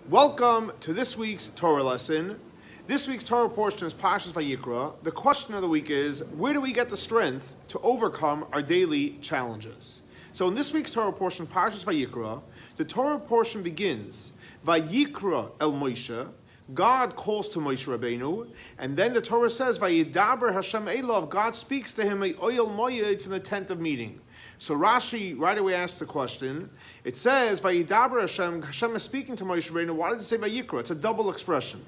Welcome to this week's Torah lesson. This week's Torah portion is Parsha Vayikra. The question of the week is, where do we get the strength to overcome our daily challenges? So in this week's Torah portion, Parsha Vayikra, the Torah portion begins, Vayikra el Moshe, God calls to Moshe Rabbeinu, and then the Torah says, Vayidaber Hashem Elav, God speaks to him, a oil moyed from the tent of meeting. So Rashi right away asks the question. It says, Vayidaber Hashem, Hashem is speaking to Moshe Rabbeinu. Why does it say Vayikra? It's a double expression.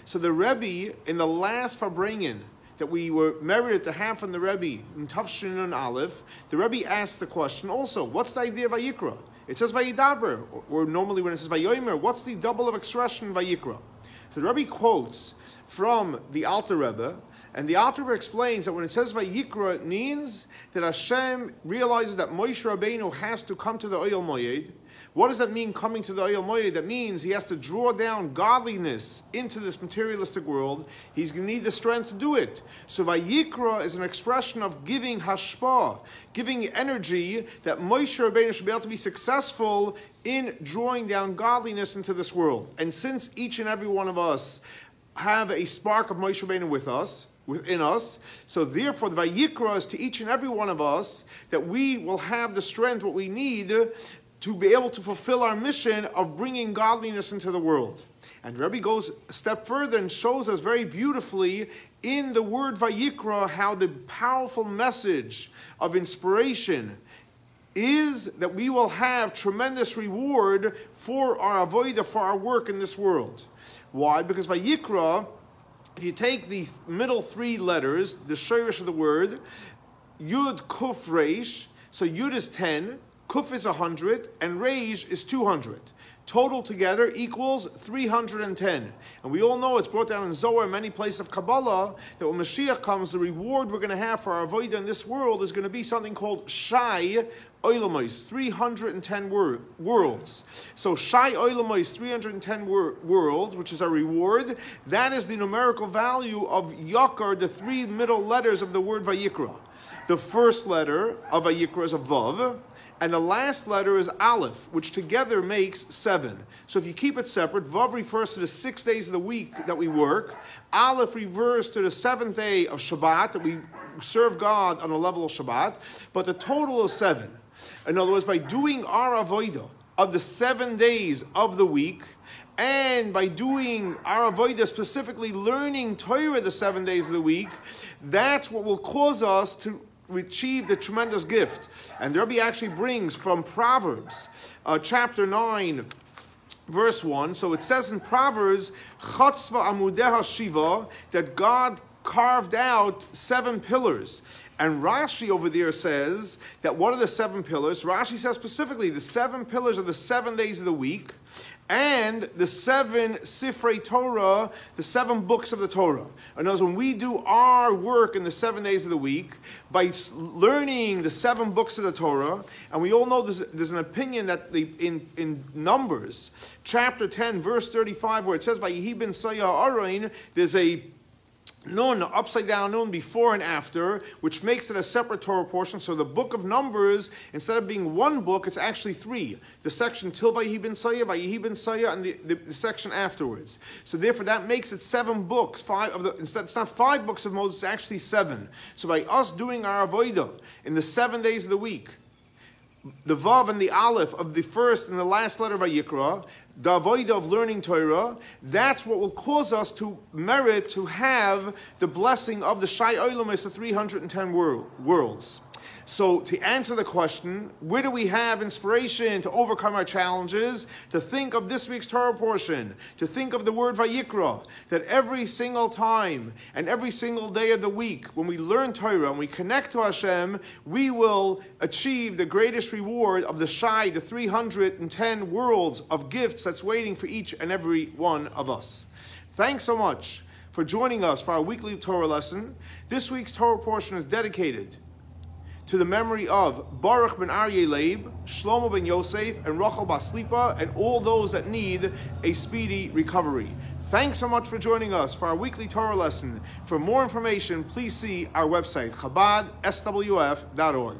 So the Rebbe, in the last Farbrengen that we were merited to have from the Rebbe, in Tafshin and Aleph, the Rebbe asked the question also, what's the idea of Vayikra? It says Vayidaber, or normally when it says Vayomer, what's the double of expression Vayikra? So the Rebbe quotes from the Alter Rebbe, and the Alter Rebbe explains that when it says Vayikra, it means that Hashem realizes that Moshe Rabbeinu has to come to the Oyel Moyed. What does that mean, coming to the Oyel Moyed? That means he has to draw down godliness into this materialistic world. He's going to need the strength to do it. So Vayikra is an expression of giving hashpah, giving energy that Moshe Rabbeinu should be able to be successful in drawing down godliness into this world. And since each and every one of us have a spark of Moshe Rabbeinu within us, so therefore the Vayikra is to each and every one of us that we will have the strength, what we need to be able to fulfill our mission of bringing godliness into the world. And Rebbe goes a step further and shows us very beautifully in the word Vayikra how the powerful message of inspiration is that we will have tremendous reward for our avodah, for our work in this world. Why? Because Vayikra, if you take the middle three letters, the shirish of the word, Yud, Kuf, Reish, so Yud is 10, Kuf is 100, and Reish is 200. Total together equals 310. And we all know it's brought down in Zohar, many places of Kabbalah, that when Mashiach comes, the reward we're going to have for our avodah in this world is going to be something called Shai Oilamos, 310 worlds. So Shai Oilamos, 310 worlds, which is our reward, that is the numerical value of Yakar, the three middle letters of the word Vayikra. The first letter of Vayikra is a Vav, and the last letter is Aleph, which together makes 7. So if you keep it separate, Vav refers to the 6 days of the week that we work. Aleph refers to the 7th day of Shabbat, that we serve God on a level of Shabbat. But the total is 7. In other words, by doing our avodah of the 7 days of the week, and by doing our avodah, specifically learning Torah the 7 days of the week, that's what will cause us to achieve the tremendous gift. And the Rebbe actually brings from Proverbs, chapter 9, verse 1. So it says in Proverbs, Chatzva amudeha shiva, that God carved out 7 pillars. And Rashi over there says that what are the 7 pillars? Rashi says specifically the 7 pillars are the 7 days of the week, and the 7 Sifrei Torah, the 7 books of the Torah. In other words, when we do our work in the 7 days of the week, by learning the 7 books of the Torah, and we all know there's an opinion that in Numbers, chapter 10, verse 35, where it says, Vayihi ben Sayah Arain, there's a nun, upside down nun, before and after, which makes it a separate Torah portion. So the book of Numbers, instead of being one book, it's actually 3. The section till Vayihi ben Sayah, and the section afterwards. So therefore that makes it 7 books. Instead, it's not 5 books of Moses, it's actually 7. So by us doing our avodah in the 7 days of the week, the Vav and the Aleph of the first and the last letter of Vayikra, the avodah of learning Torah, that's what will cause us to merit to have the blessing of the Shai Olam, the 310 worlds. So to answer the question, where do we have inspiration to overcome our challenges? To think of this week's Torah portion, to think of the word Vayikra, that every single time and every single day of the week, when we learn Torah and we connect to Hashem, we will achieve the greatest reward of the Shai, the 310 worlds of gifts that's waiting for each and every one of us. Thanks so much for joining us for our weekly Torah lesson. This week's Torah portion is dedicated to the memory of Baruch ben Aryeh Leib, Shlomo ben Yosef, and Rachel bas Lipa, and all those that need a speedy recovery. Thanks so much for joining us for our weekly Torah lesson. For more information, please see our website, Chabad, swf.org.